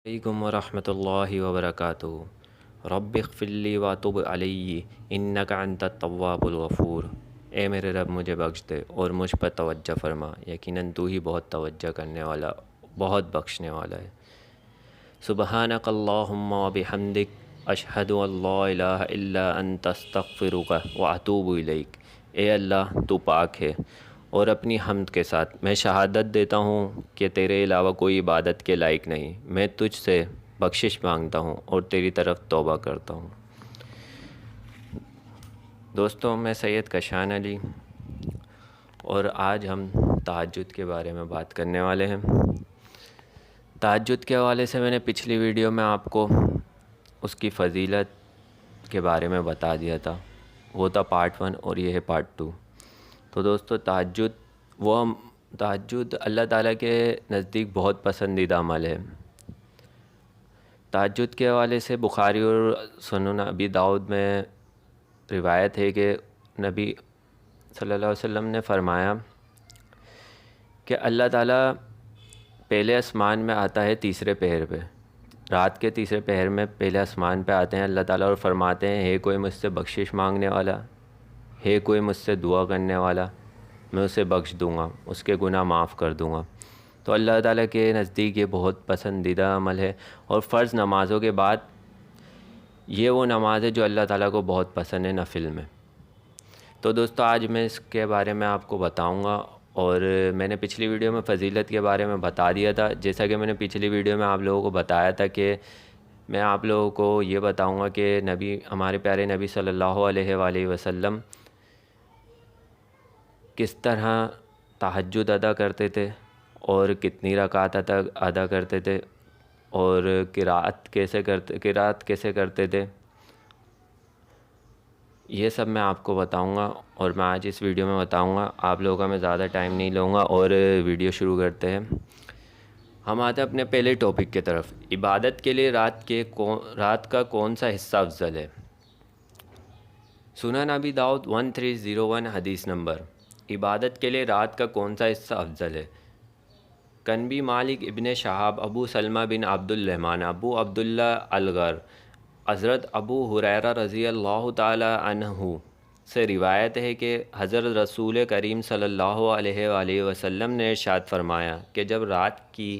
علیکم ورحمۃ اللہ وبرکاتہ۔ رب اغفر لی وتب علی انک انت التواب الغفور۔ اے میرے رب مجھے بخش دے اور مجھ پر توجہ فرما، یقیناً تو ہی بہت توجہ کرنے والا، بہت بخشنے والا ہے۔ سبحانک اللہم وبحمدک اشہد ان لا الہ الا انت استغفرک واتوب الیک۔ اے اللہ تو پاک ہے، اور اپنی حمد کے ساتھ میں شہادت دیتا ہوں کہ تیرے علاوہ کوئی عبادت کے لائق نہیں۔ میں تجھ سے بخشش مانگتا ہوں اور تیری طرف توبہ کرتا ہوں۔ دوستوں، میں سید کشان علی، اور آج ہم تہجد کے بارے میں بات کرنے والے ہیں۔ تہجد کے حوالے سے میں نے پچھلی ویڈیو میں آپ کو اس کی فضیلت کے بارے میں بتا دیا تھا، وہ تھا پارٹ 1 اور یہ ہے پارٹ 2۔ تو دوستو، تہجد اللہ تعالیٰ کے نزدیک بہت پسندیدہ عمل ہے۔ تہجد کے حوالے سے بخاری اور سنن ابی داؤد میں روایت ہے کہ نبی صلی اللہ علیہ وسلم نے فرمایا کہ اللہ تعالیٰ پہلے آسمان میں آتا ہے تیسرے پہر پہ، رات کے تیسرے پہر میں پہلے آسمان پہ آتے ہیں اللہ تعالیٰ اور فرماتے ہیں، ہے کوئی مجھ سے بخشش مانگنے والا، ہے کوئی مجھ سے دعا کرنے والا، میں اسے بخش دوں گا، اس کے گناہ معاف کر دوں گا۔ تو اللہ تعالیٰ کے نزدیک یہ بہت پسندیدہ عمل ہے، اور فرض نمازوں کے بعد یہ وہ نماز ہے جو اللہ تعالیٰ کو بہت پسند ہے نفل میں۔ تو دوستو، آج میں اس کے بارے میں آپ کو بتاؤں گا، اور میں نے پچھلی ویڈیو میں فضیلت کے بارے میں بتا دیا تھا۔ جیسا کہ میں نے پچھلی ویڈیو میں آپ لوگوں کو بتایا تھا کہ میں آپ لوگوں کو یہ بتاؤں گا کہ ہمارے پیارے نبی صلی اللہ علیہ وآلہ وسلم کس طرح تہجد ادا کرتے تھے، اور کتنی رکعت ادا کرتے تھے، اور قرأت کیسے کرتے تھے، یہ سب میں آپ کو بتاؤں گا، اور میں آج اس ویڈیو میں بتاؤں گا۔ آپ لوگوں کا میں زیادہ ٹائم نہیں لوں گا، اور ویڈیو شروع کرتے ہیں۔ ہم آتے ہیں اپنے پہلے ٹاپک کی طرف۔ عبادت کے لیے رات کا کون سا حصہ افضل ہے؟ سنن ابی داؤد 1301 حدیث نمبر۔ عبادت کے لیے رات کا کون سا حصہ افضل ہے؟ کنبی مالک ابن شہاب، ابو سلمہ بن عبد الرحمن، ابو عبداللہ الغر، حضرت ابو ہریرہ رضی اللہ تعالی عنہ سے روایت ہے کہ حضرت رسول کریم صلی اللہ علیہ وآلہ وسلم نے ارشاد فرمایا کہ جب رات کی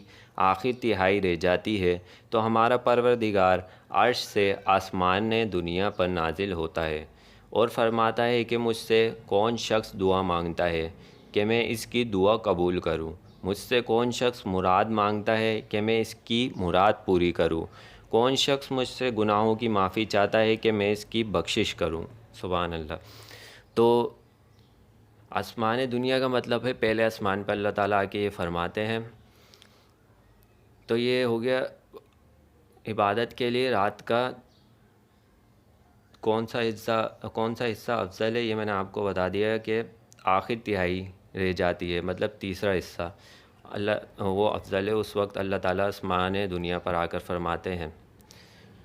آخری تہائی رہ جاتی ہے تو ہمارا پروردگار عرش سے آسمان دنیا پر نازل ہوتا ہے اور فرماتا ہے کہ مجھ سے کون شخص دعا مانگتا ہے کہ میں اس کی دعا قبول کروں، مجھ سے کون شخص مراد مانگتا ہے کہ میں اس کی مراد پوری کروں، کون شخص مجھ سے گناہوں کی معافی چاہتا ہے کہ میں اس کی بخشش کروں۔ سبحان اللہ۔ تو آسمان دنیا کا مطلب ہے پہلے آسمان پہ اللہ تعالیٰ آ کے یہ فرماتے ہیں۔ تو یہ ہو گیا عبادت کے لیے رات کا کون سا حصہ افضل ہے۔ یہ میں نے آپ کو بتا دیا ہے کہ آخر تہائی رہ جاتی ہے، مطلب تیسرا حصہ وہ افضل ہے۔ اس وقت اللہ تعالیٰ آسمان دنیا پر آ کر فرماتے ہیں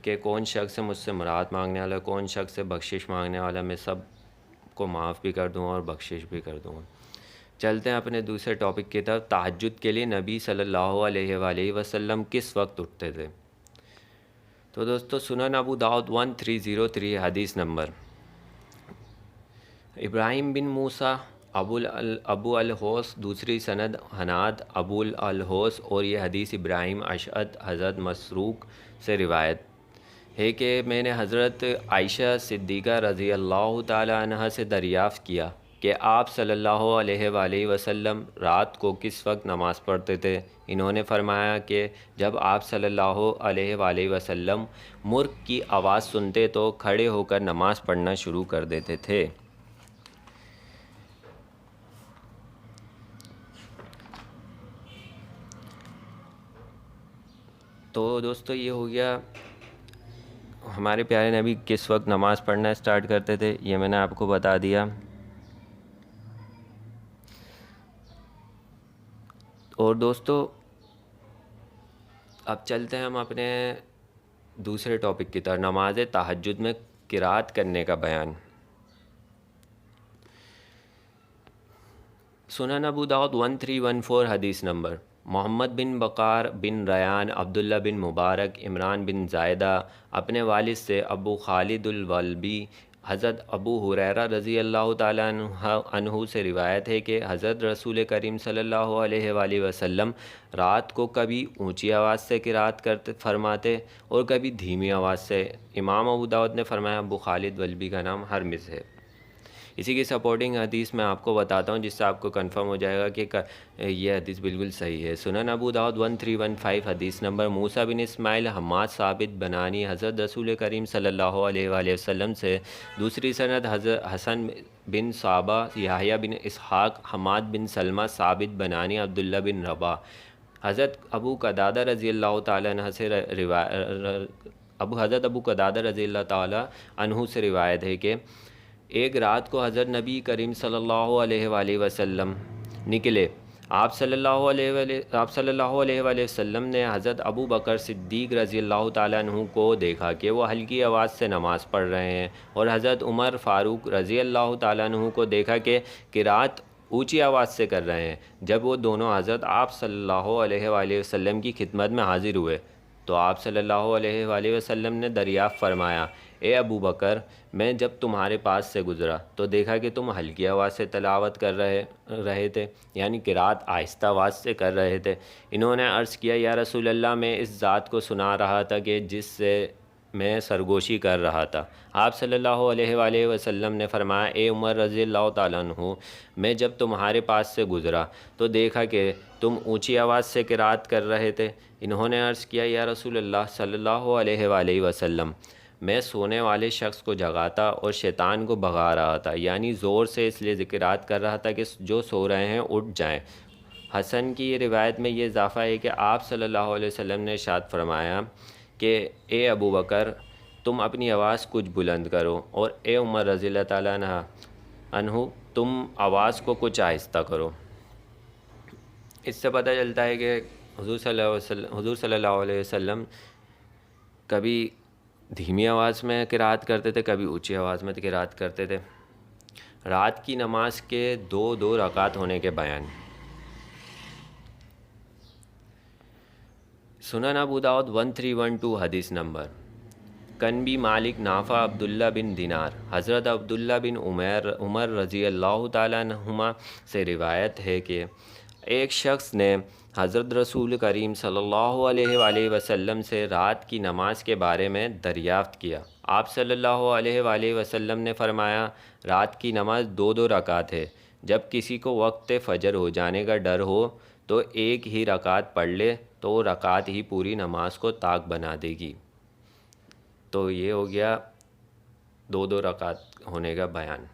کہ کون شخص مجھ سے مراد مانگنے والا، کون شخص سے بخشش مانگنے والا، میں سب کو معاف بھی کر دوں گا اور بخشش بھی کر دوں گا۔ چلتے ہیں اپنے دوسرے ٹاپک کی طرف۔ تہجد کے لیے نبی صلی اللہ علیہ وآلہ وسلم کس وقت اٹھتے تھے؟ تو دوستو، سنن ابو داؤد 1303 حدیث نمبر۔ ابراہیم بن موسیٰ ابو الہوس، دوسری سند حناد ابو الہوس، اور یہ حدیث ابراہیم اشعث حضرت مسروق سے روایت ہے کہ میں نے حضرت عائشہ صدیقہ رضی اللہ تعالی عنہ سے دریافت کیا کہ آپ صلی اللہ علیہ وآلہ وسلم رات کو کس وقت نماز پڑھتے تھے۔ انہوں نے فرمایا کہ جب آپ صلی اللہ علیہ وآلہ وسلم مرغ کی آواز سنتے تو کھڑے ہو کر نماز پڑھنا شروع کر دیتے تھے۔ تو دوستو، یہ ہو گیا ہمارے پیارے نبی کس وقت نماز پڑھنا اسٹارٹ کرتے تھے، یہ میں نے آپ کو بتا دیا۔ اور دوستو، اب چلتے ہیں ہم اپنے دوسرے ٹاپک کی طرف، نماز تہجد میں قرأت کرنے کا بیان۔ سنن ابو داؤد 1314 حدیث نمبر۔ محمد بن بقار بن ریان، عبداللہ بن مبارک، عمران بن زائدہ اپنے والد سے ابو خالد الولبی حضرت ابو ہریرہ رضی اللہ تعالیٰ عنہ سے روایت ہے کہ حضرت رسول کریم صلی اللہ علیہ وآلہ وسلم رات کو کبھی اونچی آواز سے قرات فرماتے اور کبھی دھیمی آواز سے۔ امام ابو داؤد نے فرمایا ابو خالد ولبی کا نام ہرمز ہے۔ اسی کی سپورٹنگ حدیث میں آپ کو بتاتا ہوں جس سے آپ کو کنفرم ہو جائے گا کہ یہ حدیث بالکل صحیح ہے۔ سنن ابو داؤد 1315 حدیث نمبر، موسیٰ بن اسماعیل حماد ثابت بنانی حضرت رسول کریم صلی اللہ علیہ وآلہ وسلم سے، دوسری سند حضرت حسن بن صابہ یحییٰ بن اسحاق حماد بن سلمہ ثابت بنانی عبداللہ بن رباح حضرت ابو قتادہ رضی اللہ تعالیٰ عنہ سے حضرت ابو قتادہ رضی اللہ تعالیٰ عنہ سے روایت ہے کہ ایک رات کو حضرت نبی کریم صلی اللہ علیہ وآلہ وسلم نکلے۔ آپ صلی اللہ علیہ وآلہ وسلم نے حضرت ابو بکر صدیق رضی اللہ تعالیٰ عنہ کو دیکھا کہ وہ ہلکی آواز سے نماز پڑھ رہے ہیں، اور حضرت عمر فاروق رضی اللہ تعالیٰ عنہ کو دیکھا کہ قرات اونچی آواز سے کر رہے ہیں۔ جب وہ دونوں حضرت آپ صلی اللہ علیہ وآلہ وسلم کی خدمت میں حاضر ہوئے تو آپ صلی اللہ علیہ وآلہ وسلم نے دریافت فرمایا، اے ابو بکر، میں جب تمہارے پاس سے گزرا تو دیکھا کہ تم ہلکی آواز سے تلاوت کر رہے تھے، یعنی قرات آہستہ آواز سے کر رہے تھے۔ انہوں نے عرض کیا، یا رسول اللہ، میں اس ذات کو سنا رہا تھا کہ جس سے میں سرگوشی کر رہا تھا۔ آپ صلی اللہ علیہ وآلہ وسلم نے فرمایا، اے عمر رضی اللہ تعالیٰ عنہ، میں جب تمہارے پاس سے گزرا تو دیکھا کہ تم اونچی آواز سے قرات کر رہے تھے۔ انہوں نے عرض کیا، یا رسول اللہ صلی اللہ علیہ وآلہ وسلم، میں سونے والے شخص کو جگاتا اور شیطان کو بھگا رہا تھا، یعنی زور سے اس لیے ذکرات کر رہا تھا کہ جو سو رہے ہیں اٹھ جائیں۔ حسن کی یہ روایت میں یہ اضافہ ہے کہ آپ صلی اللہ علیہ وسلم نے ارشاد فرمایا کہ اے ابو بکر، تم اپنی آواز کچھ بلند کرو، اور اے عمر رضی اللہ تعالیٰ عنہ، تم آواز کو کچھ آہستہ کرو۔ اس سے پتہ چلتا ہے کہ حضور صلی اللہ علیہ وسلم کبھی دھیمی آواز میں قرات کرتے تھے، کبھی اونچی آواز میں قرات کرتے تھے۔ رات کی نماز کے دو رکعت ہونے کے بیان۔ سنن ابو داؤد 1312 حدیث نمبر، کنبی مالک نافع عبداللہ بن دینار حضرت عبداللہ بن عمر رضی اللہ تعالیٰ عنہما سے روایت ہے کہ ایک شخص نے حضرت رسول کریم صلی اللہ علیہ وآلہ وسلم سے رات کی نماز کے بارے میں دریافت کیا۔ آپ صلی اللہ علیہ وآلہ وسلم نے فرمایا، رات کی نماز دو رکعت ہے۔ جب کسی کو وقت فجر ہو جانے کا ڈر ہو تو ایک ہی رکعت پڑھ لے تو وہ رکعت ہی پوری نماز کو طاق بنا دے گی۔ تو یہ ہو گیا دو رکعت ہونے کا بیان۔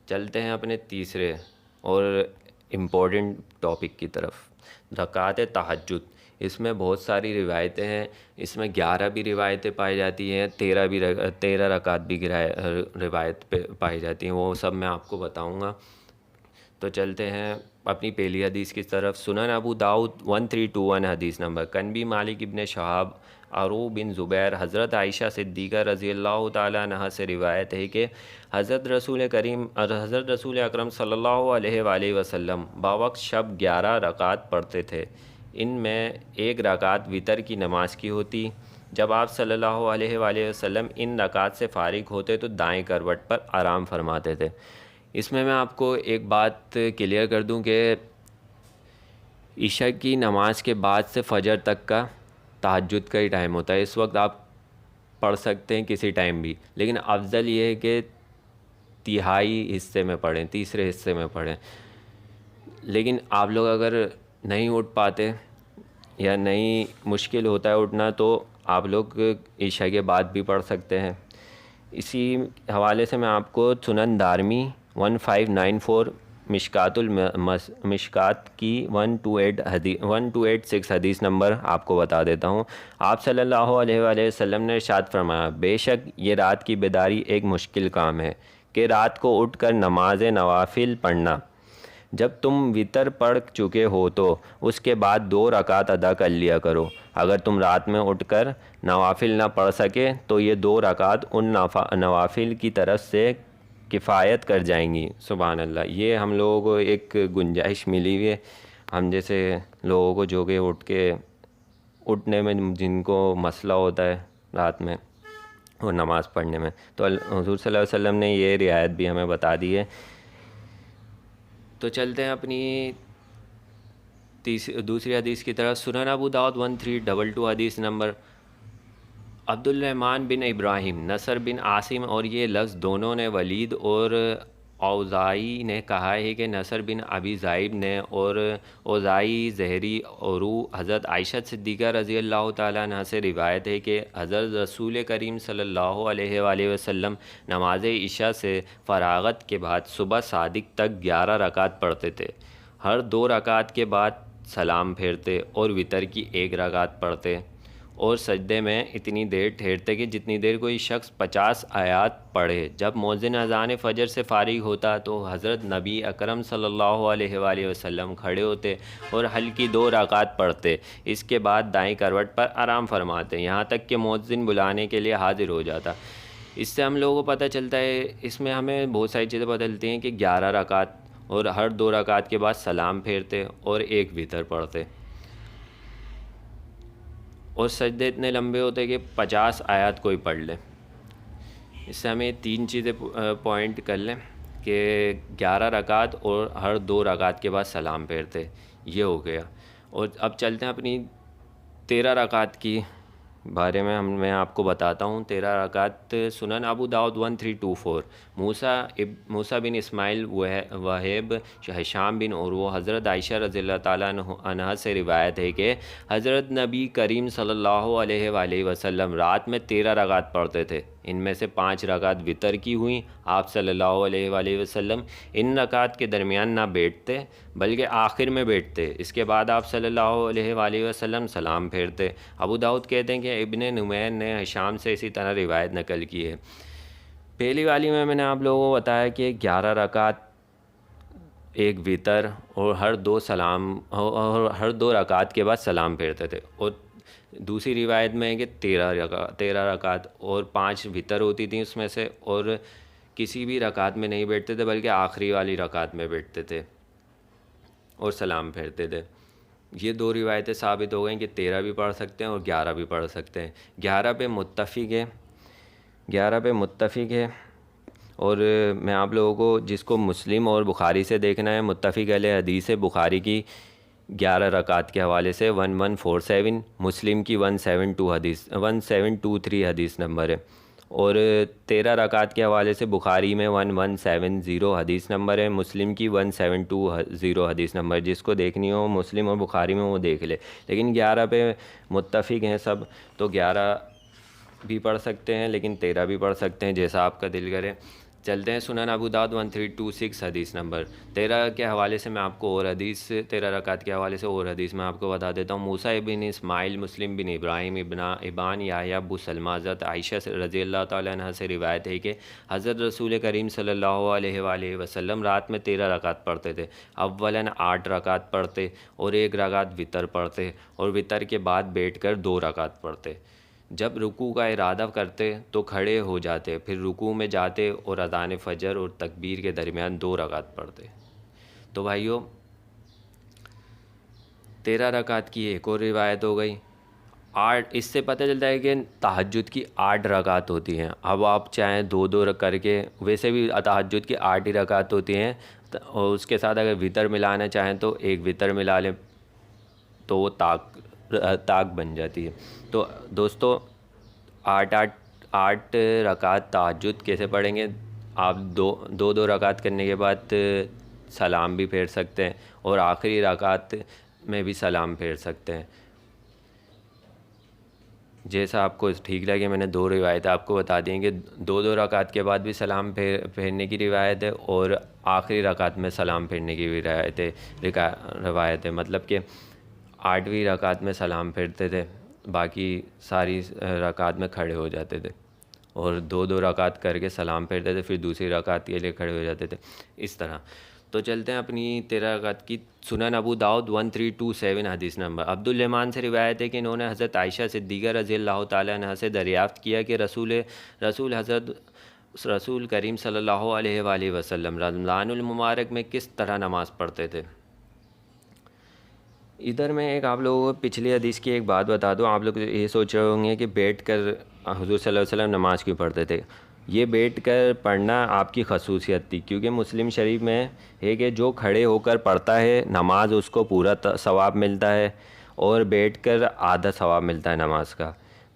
چلتے ہیں اپنے تیسرے اور امپورٹنٹ ٹاپک کی طرف، رکعت تہجد۔ اس میں بہت ساری روایتیں ہیں، اس میں 11 بھی روایتیں پائی جاتی ہیں، 13 رکعت بھی روایت پہ پائی جاتی ہیں، وہ سب میں آپ کو بتاؤں گا۔ تو چلتے ہیں اپنی پہلی حدیث کی طرف۔ سنن ابو داؤد 1321 حدیث نمبر، کنبی مالک ابن شہاب عروہ بن زبیر حضرت عائشہ صدیقہ رضی اللہ تعالیٰ عنہ سے روایت ہے کہ حضرت رسول اکرم صلی اللہ علیہ وآلہ وسلم باوقت شب 11 رکعت پڑھتے تھے۔ ان میں ایک رکعت وتر کی نماز کی ہوتی۔ جب آپ صلی اللہ علیہ وآلہ وسلم ان رکعت سے فارغ ہوتے تو دائیں کروٹ پر آرام فرماتے تھے۔ اس میں آپ کو ایک بات کلیئر کر دوں کہ عشاء کی نماز کے بعد سے فجر تک کا تہجد کا ہی ٹائم ہوتا ہے۔ اس وقت آپ پڑھ سکتے ہیں کسی ٹائم بھی، لیکن افضل یہ ہے کہ تہائی حصے میں پڑھیں، تیسرے حصے میں پڑھیں۔ لیکن آپ لوگ اگر نہیں اٹھ پاتے یا نہیں مشکل ہوتا ہے اٹھنا تو آپ لوگ عشاء کے بعد بھی پڑھ سکتے ہیں۔ اسی حوالے سے میں آپ کو سنن دارمی 1594 مشکات کی 1286 حدیث نمبر آپ کو بتا دیتا ہوں۔ آپ صلی اللہ علیہ وآلہ وسلم نے ارشاد فرمایا، بے شک یہ رات کی بیداری ایک مشکل کام ہے کہ رات کو اٹھ کر نماز نوافل پڑھنا۔ جب تم وتر پڑھ چکے ہو تو اس کے بعد 2 رکعت ادا کر لیا کرو۔ اگر تم رات میں اٹھ کر نوافل نہ پڑھ سکے تو یہ 2 رکعت ان نوافل کی طرف سے کفایت کر جائیں گی۔ سبحان اللہ، یہ ہم لوگوں کو ایک گنجائش ملی ہوئی ہے ہم جیسے لوگوں کو جو کہ اٹھنے میں جن کو مسئلہ ہوتا ہے رات میں اور نماز پڑھنے میں، تو حضور صلی اللہ علیہ وسلم نے یہ رعایت بھی ہمیں بتا دی ہے۔ تو چلتے ہیں اپنی دوسری حدیث کی طرف۔ سنن ابو داؤد 1322 حدیث نمبر، عبد الرحمن بن ابراہیم، نصر بن عاصم اور یہ لفظ دونوں نے ولید اور اوزائی نے کہا ہے کہ نصر بن ابی ذئب نے اور اوزائی زہری اور حضرت عائشہ صدیقہ رضی اللہ تعالیٰ عنہ سے روایت ہے کہ حضرت رسول کریم صلی اللہ علیہ وآلہ وسلم نماز عشاء سے فراغت کے بعد صبح صادق تک 11 رکعت پڑھتے تھے، ہر 2 رکعت کے بعد سلام پھیرتے اور وتر کی 1 رکعت پڑھتے اور سجدے میں اتنی دیر ٹھہرتے کہ جتنی دیر کوئی شخص 50 آیات پڑھے۔ جب مؤذن اذان فجر سے فارغ ہوتا تو حضرت نبی اکرم صلی اللہ علیہ وآلہ وسلم کھڑے ہوتے اور ہلکی 2 رکعات پڑھتے، اس کے بعد دائیں کروٹ پر آرام فرماتے یہاں تک کہ مؤذن بلانے کے لیے حاضر ہو جاتا۔ اس سے ہم لوگوں کو پتہ چلتا ہے، اس میں ہمیں بہت ساری چیزیں پتہ چلتی ہیں کہ 11 رکعت اور ہر 2 رکعت کے بعد سلام پھیرتے اور 1 وتر پڑھتے، اور سجدے اتنے لمبے ہوتے کہ 50 آیات کوئی پڑھ لے۔ اس سے ہمیں 3 چیزیں پوائنٹ کر لیں کہ 11 رکعت اور ہر 2 رکعت کے بعد سلام پھیرتے، یہ ہو گیا۔ اور اب چلتے ہیں اپنی 13 رکعت کی بارے میں آپ کو بتاتا ہوں۔ 13 رکعت سنن ابو داؤد 1324، موسیٰ بن اسماعیل وہیب ہشام بن عروہ حضرت عائشہ رضی اللہ تعالیٰ عنہ سے روایت ہے کہ حضرت نبی کریم صلی اللہ علیہ وآلہ وسلم رات میں 13 رکعت پڑھتے تھے، ان میں سے 5 رکعت وتر کی ہوئیں۔ آپ صلی اللہ علیہ وآلہ وسلم ان رکعت کے درمیان نہ بیٹھتے بلکہ آخر میں بیٹھتے، اس کے بعد آپ صلی اللہ علیہ وآلہ وسلم سلام پھیرتے۔ ابو داؤد کہتے ہیں کہ ابن نمیر نے ہشام سے اسی طرح روایت نقل کی ہے۔ پہلی والی میں نے آپ لوگوں کو بتایا کہ 11 رکعت، 1 وتر اور ہر 2 رکعت کے بعد سلام پھیرتے تھے، اور دوسری روایت میں ہے کہ 13 رکعت اور 5 وتر ہوتی تھیں اس میں سے، اور کسی بھی رکعت میں نہیں بیٹھتے تھے بلکہ آخری والی رکعت میں بیٹھتے تھے اور سلام پھیرتے تھے۔ یہ 2 روایتیں ثابت ہو گئیں کہ 13 بھی پڑھ سکتے ہیں اور 11 بھی پڑھ سکتے ہیں۔ 11 پہ متفق ہے، اور میں آپ لوگوں کو، جس کو مسلم اور بخاری سے دیکھنا ہے، متفق علیہ حدیث ہے بخاری کی 11 رکعت کے حوالے سے 1147، مسلم کی 1723 حدیث نمبر ہے، اور 13 رکعت کے حوالے سے بخاری میں 1170 حدیث نمبر ہے، مسلم کی 1720 حدیث نمبر۔ جس کو دیکھنی ہو مسلم اور بخاری میں وہ دیکھ لے، لیکن 11 پہ متفق ہیں سب، تو 11 بھی پڑھ سکتے ہیں لیکن 13 بھی پڑھ سکتے ہیں، جیسا آپ کا دل کرے۔ چلتے ہیں سنن ابو داؤد 1326 حدیث نمبر۔ 13 کے حوالے سے میں آپ کو اور حدیث، 13 رکعت کے حوالے سے اور حدیث میں آپ کو بتا دیتا ہوں۔ موسیٰ بن اسماعیل، مسلم بن ابراہیم، ابان یحییٰ، ابو سلمہ، حضرت عائشہ رضی اللہ تعالیٰ عنہ سے روایت ہے کہ حضرت رسول کریم صلی اللہ علیہ وآلہ وسلم رات میں 13 رکعت پڑھتے تھے۔ اولاً 8 رکعت پڑھتے اور 1 رکعت وتر پڑھتے، اور وتر کے بعد بیٹھ کر 2 رکعت پڑھتے۔ جب رکوع کا ارادہ کرتے تو کھڑے ہو جاتے، پھر رکوع میں جاتے اور اذان فجر اور تکبیر کے درمیان 2 رکعت پڑھتے۔ تو بھائیو، 13 رکعت کی ایک اور روایت ہو گئی۔ 8، اس سے پتہ چلتا ہے کہ تہجد کی 8 رکعت ہوتی ہیں۔ اب آپ چاہیں 2 کر کے، ویسے بھی تہجد کی 8 ہی رکعت ہوتی ہیں، اور اس کے ساتھ اگر وتر ملانا چاہیں تو 1 وتر ملا لیں تو وہ طاق بن جاتی ہے۔ تو دوستو، 8 رکعت تہجد کیسے پڑھیں گے؟ آپ 2 رکعت کرنے کے بعد سلام بھی پھیر سکتے ہیں، اور آخری رکعت میں بھی سلام پھیر سکتے ہیں، جیسا آپ کو ٹھیک لگے۔ میں نے 2 روایتیں آپ کو بتا دی ہیں کہ 2 رکعت کے بعد بھی سلام پھیرنے کی روایت ہے، اور آخری رکعت میں سلام پھیرنے کی بھی روایت ہے، مطلب کہ 8ویں رکعت میں سلام پھیرتے تھے، باقی ساری رکعت میں کھڑے ہو جاتے تھے، اور 2 رکعت کر کے سلام پھیرتے تھے، پھر دوسری رکعت کے لیے کھڑے ہو جاتے تھے، اس طرح۔ تو چلتے ہیں اپنی 13 رکعت کی۔ سنن ابو داؤد 1327 حدیث نمبر۔ عبد الرحمن سے روایت ہے کہ انہوں نے حضرت عائشہ صدیقہ رضی اللہ تعالیٰ عنہ سے دریافت کیا کہ رسول کریم صلی اللہ علیہ وآلہ وسلم رمضان المبارک میں کس طرح نماز پڑھتے تھے۔ ادھر میں ایک آپ لوگوں کو پچھلی حدیث کی ایک بات بتا دوں. آپ لوگ یہ سوچ رہے ہوں گے کہ بیٹھ کر حضور صلی اللہ علیہ وسلم نماز کیوں پڑھتے تھے. یہ بیٹھ کر پڑھنا آپ کی خصوصیت تھی، کیونکہ مسلم شریف میں ہے کہ جو کھڑے ہو کر پڑھتا ہے نماز اس کو پورا ثواب ملتا ہے، اور بیٹھ کر آدھا ثواب ملتا ہے نماز کا.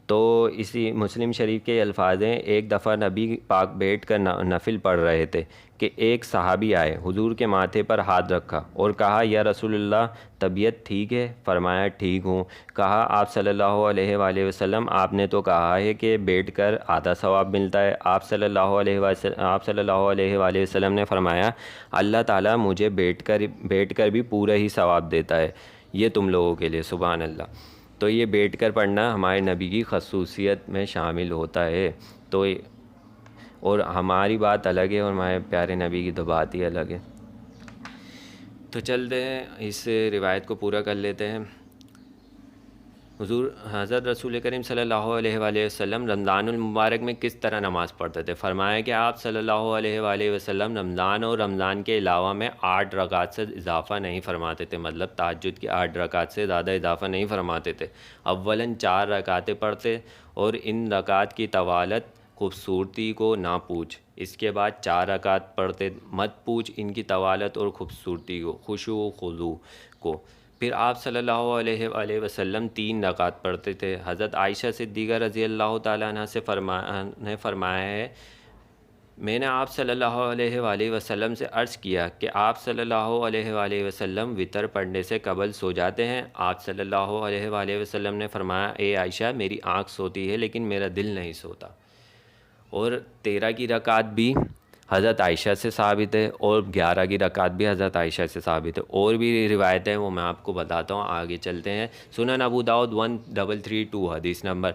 تو اسی مسلم شریف کے الفاظ ہیں، ایک دفعہ نبی پاک بیٹھ کر نفل پڑھ رہے تھے کہ ایک صحابی آئے، حضور کے ماتھے پر ہاتھ رکھا اور کہا یا رسول اللہ طبیعت ٹھیک ہے؟ فرمایا ٹھیک ہوں. کہا آپ صلی اللہ علیہ وآلہ وسلم آپ نے تو کہا ہے کہ بیٹھ کر آدھا ثواب ملتا ہے. آپ صلی اللہ علیہ وآلہ وسلم نے فرمایا اللہ تعالیٰ مجھے بیٹھ کر بھی پورا ہی ثواب دیتا ہے، یہ تم لوگوں کے لیے. سبحان اللہ. تو یہ بیٹھ کر پڑھنا ہمارے نبی کی خصوصیت میں شامل ہوتا ہے. تو اور ہماری بات الگ ہے اور ہمارے پیارے نبی کی تو بات ہی الگ ہے. تو چلتے ہیں اس روایت کو پورا کر لیتے ہیں. حضرت رسول کریم صلی اللہ علیہ وآلہ وسلم رمضان المبارک میں کس طرح نماز پڑھتے تھے. فرمایا کہ آپ صلی اللہ علیہ وآلہ وسلم رمضان اور رمضان کے علاوہ میں 8 رکعت سے اضافہ نہیں فرماتے تھے، مطلب تہجد کی 8 رکعت سے زیادہ اضافہ نہیں فرماتے تھے. اولاً 4 رکعتیں پڑھتے اور ان رکعت کی طوالت خوبصورتی کو نہ پوچھ. اس کے بعد 4 رکعت پڑھتے، مت پوچھ ان کی طوالت اور خوبصورتی کو، خشوع و خضوع کو. پھر آپ صلی اللہ علیہ وآلہ وسلم 3 رکعت پڑھتے تھے. حضرت عائشہ صدیقہ رضی اللہ تعالیٰ عنہ سے فرمایا ہے میں نے آپ صلی اللہ علیہ وآلہ وسلم سے عرض کیا کہ آپ صلی اللہ علیہ وآلہ وسلم وتر پڑھنے سے قبل سو جاتے ہیں. آپ صلی اللہ علیہ وآلہ وسلم نے فرمایا اے عائشہ میری آنکھ سوتی ہے لیکن میرا دل نہیں سوتا. اور 13 کی رکعت بھی حضرت عائشہ سے ثابت ہے اور 11 کی رکعت بھی حضرت عائشہ سے ثابت ہے. اور بھی روایتیں وہ میں آپ کو بتاتا ہوں. آگے چلتے ہیں. سنن ابو داؤد 1332 حدیث نمبر.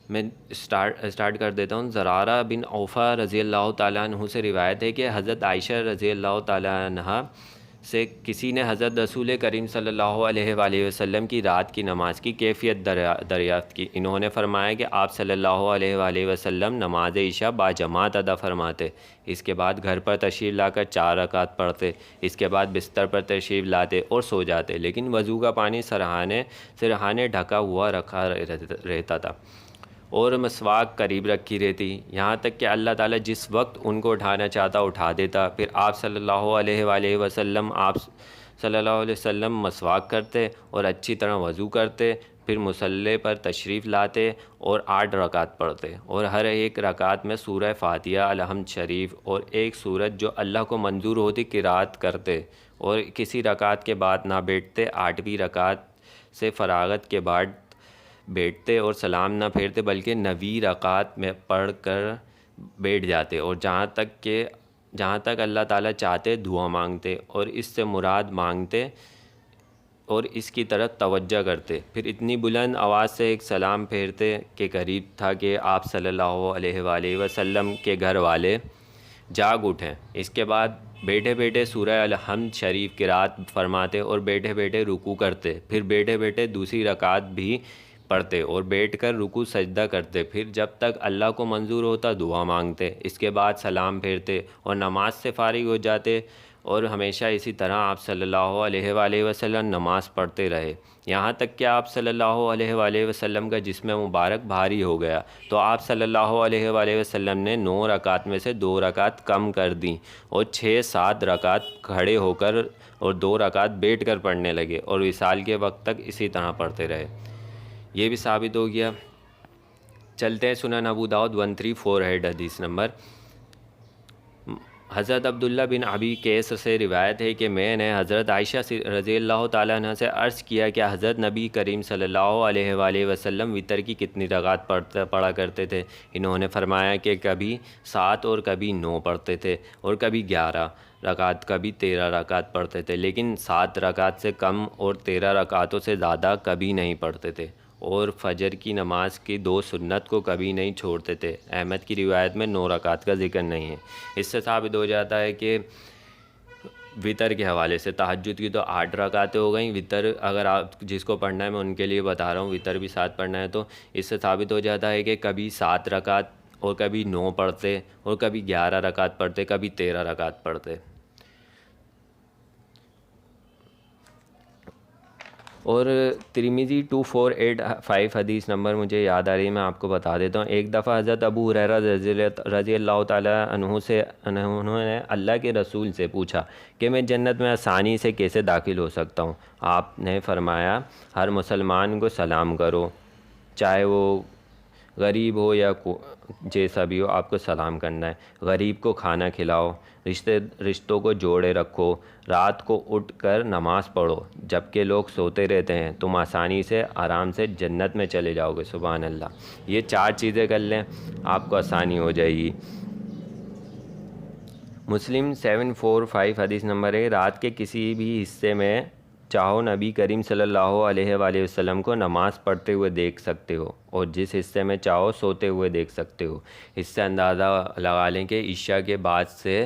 میں اسٹارٹ کر دیتا ہوں. زرارہ بن اوفا رضی اللہ تعالیٰ عنہ سے روایت ہے کہ حضرت عائشہ رضی اللہ تعالیٰ عنہ سے کسی نے حضرت رسول کریم صلی اللہ علیہ وآلہ وسلم کی رات کی نماز کی کیفیت دریافت کی. انہوں نے فرمایا کہ آپ صلی اللہ علیہ وآلہ وسلم نماز عشاء باجماعت ادا فرماتے، اس کے بعد گھر پر تشریف لا کر 4 رکعت پڑھتے، اس کے بعد بستر پر تشریف لاتے اور سو جاتے، لیکن وضو کا پانی سرہانے ڈھکا ہوا رکھا رہتا تھا اور مسواک قریب رکھی رہتی، یہاں تک کہ اللہ تعالیٰ جس وقت ان کو اٹھانا چاہتا اٹھا دیتا. پھر آپ صلی اللہ علیہ وآلہ وسلم مسواک کرتے اور اچھی طرح وضو کرتے، پھر مصلی پر تشریف لاتے اور 8 رکعت پڑھتے اور ہر ایک رکعت میں سورہ فاتحہ، الحمد شریف اور ایک سورت جو اللہ کو منظور ہوتی قرات کرتے، اور کسی رکعت کے بعد نہ بیٹھتے. 8ویں رکعت سے فراغت کے بعد بیٹھتے اور سلام نہ پھیرتے بلکہ 9ویں رکعت میں پڑھ کر بیٹھ جاتے، اور جہاں تک اللہ تعالیٰ چاہتے دعا مانگتے اور اس سے مراد مانگتے اور اس کی طرف توجہ کرتے. پھر اتنی بلند آواز سے ایک سلام پھیرتے کہ قریب تھا کہ آپ صلی اللہ علیہ وآلہ وسلم کے گھر والے جاگ اٹھیں. اس کے بعد بیٹھے بیٹھے سورہ الحمد شریف قرات فرماتے اور بیٹھے بیٹھے رکوع کرتے، پھر بیٹھے بیٹھے دوسری رکعت بھی پڑھتے اور بیٹھ کر رکوع سجدہ کرتے، پھر جب تک اللہ کو منظور ہوتا دعا مانگتے، اس کے بعد سلام پھیرتے اور نماز سے فارغ ہو جاتے. اور ہمیشہ اسی طرح آپ صلی اللہ علیہ وآلہ وسلم نماز پڑھتے رہے، یہاں تک کہ آپ صلی اللہ علیہ وآلہ وسلم کا جسم مبارک بھاری ہو گیا تو آپ صلی اللہ علیہ وآلہ وسلم نے 9 رکعت میں سے 2 رکعت کم کر دیں اور 6-7 رکعت کھڑے ہو کر اور 2 رکعت بیٹھ کر پڑھنے لگے، اور وصال کے وقت تک اسی طرح پڑھتے رہے. یہ بھی ثابت ہو گیا. چلتے ہیں. سنن ابو داؤد 1348 حدیث نمبر. حضرت عبداللہ بن ابی قیس سے روایت ہے کہ میں نے حضرت عائشہ رضی اللہ تعالیٰ عنہ سے عرض کیا کہ حضرت نبی کریم صلی اللہ علیہ وآلہ وسلم وتر کی کتنی رکعت پڑھا کرتے تھے. انہوں نے فرمایا کہ کبھی 7 اور کبھی 9 پڑھتے تھے اور کبھی 11 رکعت، کبھی 13 رکعت پڑھتے تھے، لیکن 7 رکعت سے کم اور 13 رکعتوں سے زیادہ کبھی نہیں پڑھتے تھے، اور فجر کی نماز کی 2 سنت کو کبھی نہیں چھوڑتے تھے. احمد کی روایت میں 9 رکعت کا ذکر نہیں ہے. اس سے ثابت ہو جاتا ہے کہ وتر کے حوالے سے تہجد کی تو 8 رکعتیں ہو گئیں. وتر اگر آپ جس کو پڑھنا ہے میں ان کے لیے بتا رہا ہوں، وتر بھی 7 پڑھنا ہے تو اس سے ثابت ہو جاتا ہے کہ کبھی 7 رکعت اور کبھی 9 پڑھتے اور کبھی 11 رکعت پڑھتے، کبھی 13 رکعت پڑھتے. اور ترمذی 2485 حدیث نمبر مجھے یاد آ رہی ہے، میں آپ کو بتا دیتا ہوں۔ ایک دفعہ حضرت ابو ہریرہ رضی اللہ تعالیٰ عنہ سے انہوں نے اللہ کے رسول سے پوچھا کہ میں جنت میں آسانی سے کیسے داخل ہو سکتا ہوں؟ آپ نے فرمایا ہر مسلمان کو سلام کرو، چاہے وہ غریب ہو یا جیسا بھی ہو، آپ کو سلام کرنا ہے۔ غریب کو کھانا کھلاؤ، رشتوں کو جوڑے رکھو، رات کو اٹھ کر نماز پڑھو جب کہ لوگ سوتے رہتے ہیں، تم آسانی سے آرام سے جنت میں چلے جاؤ گے۔ سبحان اللہ۔ یہ 4 چیزیں کر لیں، آپ کو آسانی ہو جائے گی۔ مسلم 745 حدیث نمبر ہے، رات کے کسی بھی حصے میں چاہو نبی کریم صلی اللہ علیہ وآلہ وسلم کو نماز پڑھتے ہوئے دیکھ سکتے ہو، اور جس حصے میں چاہو سوتے ہوئے دیکھ سکتے ہو۔ اس سے اندازہ لگا لیں کہ عشاء کے بعد سے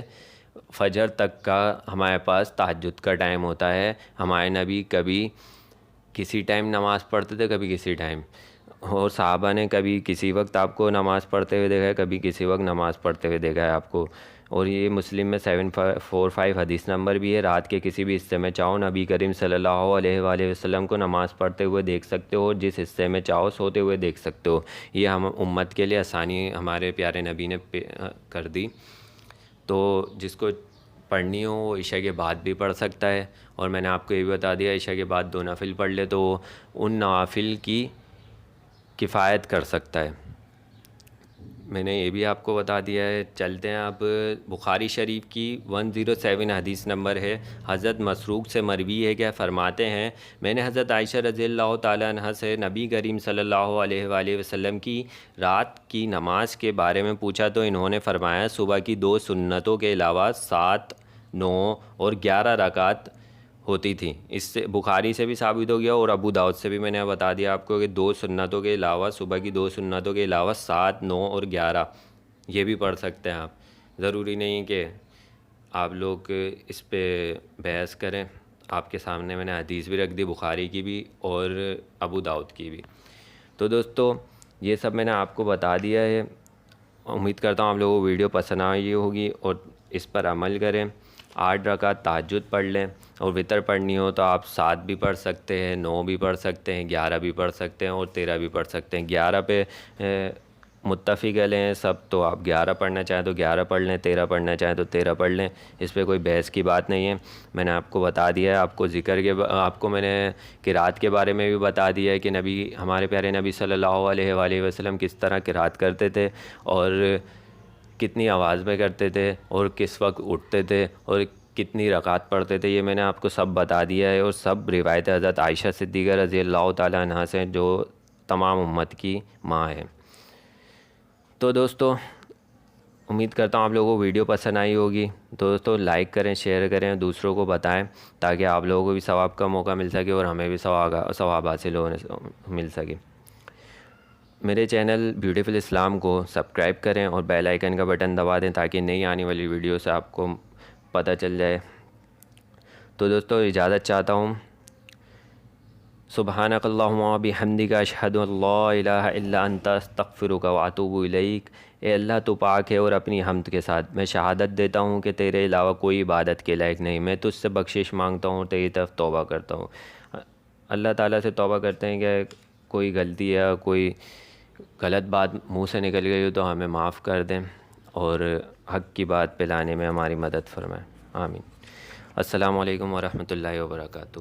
فجر تک کا ہمارے پاس تہجد کا ٹائم ہوتا ہے۔ ہمارے نبی کبھی کسی ٹائم نماز پڑھتے تھے، کبھی کسی ٹائم، اور صحابہ نے کبھی کسی وقت آپ کو نماز پڑھتے ہوئے دیکھا ہے، کبھی کسی وقت نماز پڑھتے ہوئے دیکھا ہے آپ کو۔ اور یہ مسلم میں 745 حدیث نمبر بھی ہے، رات کے کسی بھی حصے میں چاہو نبی کریم صلی اللہ علیہ وآلہ وسلم کو نماز پڑھتے ہوئے دیکھ سکتے ہو، اور جس حصے میں چاہو سوتے ہوئے دیکھ سکتے ہو۔ یہ ہم امت کے لیے آسانی ہمارے پیارے نبی نے کر دی۔ تو جس کو پڑھنی ہو وہ عشاء کے بعد بھی پڑھ سکتا ہے، اور میں نے آپ کو یہ بھی بتا دیا عشاء کے بعد 2 نوافل پڑھ لے تو وہ ان نوافل کی کفایت کر سکتا ہے۔ میں نے یہ بھی آپ کو بتا دیا ہے۔ چلتے ہیں اب بخاری شریف کی 107 حدیث نمبر ہے، حضرت مسروق سے مروی ہے، کیا فرماتے ہیں میں نے حضرت عائشہ رضی اللہ تعالیٰ عنہ سے نبی کریم صلی اللہ علیہ وآلہ وسلم کی رات کی نماز کے بارے میں پوچھا تو انہوں نے فرمایا صبح کی 2 سنتوں کے علاوہ 7، 9 اور 11 رکعت ہوتی تھی۔ اس سے بخاری سے بھی ثابت ہو گیا، اور ابو داؤد سے بھی میں نے بتا دیا آپ کو کہ 2 سنتوں کے علاوہ، صبح کی 2 سنتوں کے علاوہ 7، 9 اور 11 یہ بھی پڑھ سکتے ہیں آپ۔ ضروری نہیں کہ آپ لوگ اس پہ بحث کریں، آپ کے سامنے میں نے حدیث بھی رکھ دی، بخاری کی بھی اور ابو داؤد کی بھی۔ تو دوستو یہ سب میں نے آپ کو بتا دیا ہے، امید کرتا ہوں آپ لوگوں کو ویڈیو پسند آئی ہوگی اور اس پر عمل کریں۔ 8 رکعت تہجد پڑھ لیں، اور وتر پڑھنی ہو تو آپ 7 بھی پڑھ سکتے ہیں، 9 بھی پڑھ سکتے ہیں، 11 بھی پڑھ سکتے ہیں اور 13 بھی پڑھ سکتے ہیں۔ 11 پہ متفق ہیں سب، تو آپ 11 پڑھنا چاہیں تو 11 پڑھ لیں، 13 پڑھنا چاہیں تو 13 پڑھ لیں، اس پہ کوئی بحث کی بات نہیں ہے۔ میں نے آپ کو بتا دیا ہے، آپ کو آپ کو میں نے قرات کے بارے میں بھی بتا دیا ہے کہ ہمارے پیارے نبی صلی اللہ علیہ وآلہ وسلم کس طرح قرات کرتے تھے، اور کتنی آواز میں کرتے تھے، اور کس وقت اٹھتے تھے، اور کتنی رکعت پڑھتے تھے، یہ میں نے آپ کو سب بتا دیا ہے، اور سب روایت حضرت عائشہ صدیقہ رضی اللہ تعالیٰ عنہ سے، جو تمام امت کی ماں ہے۔ تو دوستو امید کرتا ہوں آپ لوگوں کو ویڈیو پسند آئی ہوگی۔ دوستو لائک کریں، شیئر کریں، دوسروں کو بتائیں تاکہ آپ لوگوں کو بھی ثواب کا موقع مل سکے اور ہمیں بھی ثواب حاصل مل سکے۔ میرے چینل بیوٹیفل اسلام کو سبسکرائب کریں اور بیل آئیکن کا بٹن دبا دیں تاکہ نئی آنے والی ویڈیو سے آپ کو پتہ چل جائے۔ تو دوستو اجازت چاہتا ہوں۔ سبحانک اللہم و بحمدک اشہد ان لا الہ الا انت استغفرک و اتوب الیک۔ اے اللہ تو پاک ہے، اور اپنی حمد کے ساتھ میں شہادت دیتا ہوں کہ تیرے علاوہ کوئی عبادت کے لائق نہیں، میں تجھ سے بخشش مانگتا ہوں اور تیری طرف توبہ کرتا ہوں۔ اللہ تعالیٰ سے توبہ کرتے ہیں کہ کوئی غلطی یا کوئی غلط بات منہ سے نکل گئی ہو تو ہمیں معاف کر دیں، اور حق کی بات پہ لانے میں ہماری مدد فرمائیں۔ آمین۔ السلام علیکم ورحمۃ اللہ وبرکاتہ۔